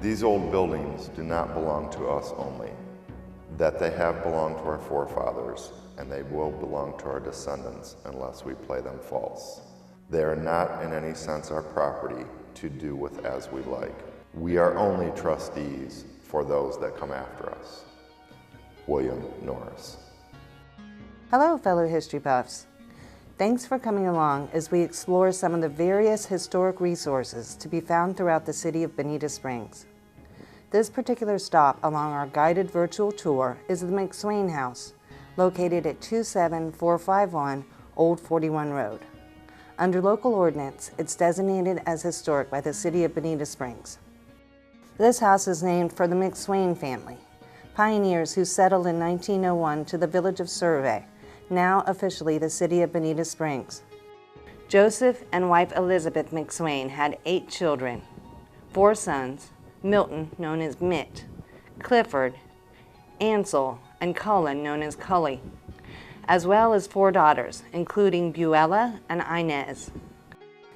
These old buildings do not belong to us only, that they have belonged to our forefathers, and they will belong to our descendants unless we play them false. They are not in any sense our property to do with as we like. We are only trustees for those that come after us. William Norris. Hello, fellow history buffs. Thanks for coming along as we explore some of the various historic resources to be found throughout the city of Bonita Springs. This particular stop along our guided virtual tour is the McSwain House, located at 27451 Old 41 Road. Under local ordinance, it's designated as historic by the city of Bonita Springs. This house is named for the McSwain family, pioneers who settled in 1901 to the village of Survey, now officially the city of Bonita Springs. Joseph and wife Elizabeth McSwain had 8 children, 4 sons, Milton, known as Mitt, Clifford, Ansel, and Cullen, known as Cully, as well as 4 daughters, including Buella and Inez.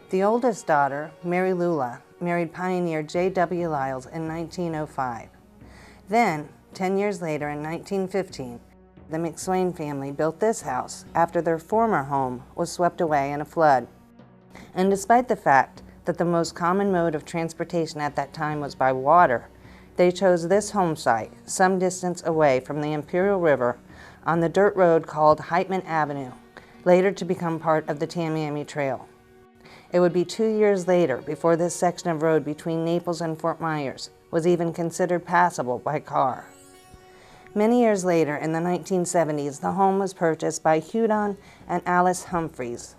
The oldest daughter, Mary Lula, married pioneer J.W. Lyles in 1905. Then, 10 years later in 1915, the McSwain family built this house after their former home was swept away in a flood. And despite the fact that the most common mode of transportation at that time was by water, they chose this home site some distance away from the Imperial River on the dirt road called Heitman Avenue, later to become part of the Tamiami Trail. It would be 2 years later before this section of road between Naples and Fort Myers was even considered passable by car. Many years later, in the 1970s, the home was purchased by Hudon and Alice Humphreys.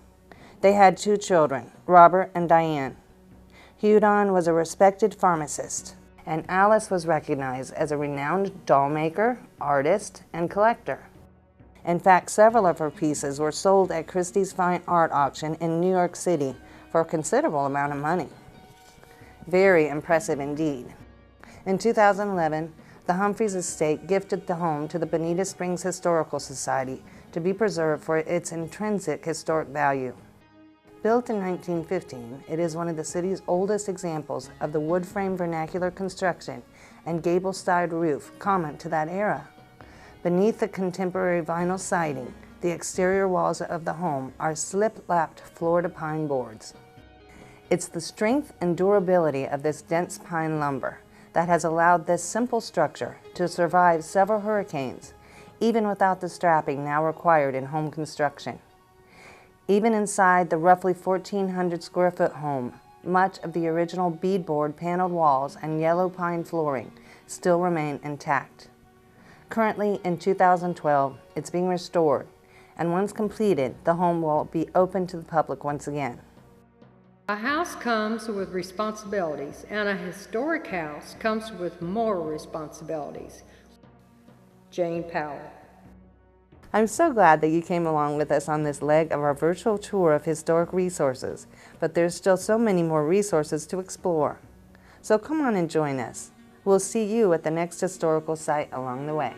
They had 2 children, Robert and Diane. Hudon was a respected pharmacist, and Alice was recognized as a renowned doll maker, artist, and collector. In fact, several of her pieces were sold at Christie's Fine Art Auction in New York City for a considerable amount of money. Very impressive indeed. In 2011, the Humphreys estate gifted the home to the Bonita Springs Historical Society to be preserved for its intrinsic historic value. Built in 1915, it is one of the city's oldest examples of the wood frame vernacular construction and gable-styled roof common to that era. Beneath the contemporary vinyl siding, the exterior walls of the home are slip-lapped Florida pine boards. It's the strength and durability of this dense pine lumber that has allowed this simple structure to survive several hurricanes, even without the strapping now required in home construction. Even inside the roughly 1,400 square foot home, much of the original beadboard paneled walls and yellow pine flooring still remain intact. Currently, in 2012, it's being restored, and once completed, the home will be open to the public once again. A house comes with responsibilities, and a historic house comes with more responsibilities. Jane Powell. I'm so glad that you came along with us on this leg of our virtual tour of historic resources, but there's still so many more resources to explore. So come on and join us. We'll see you at the next historical site along the way.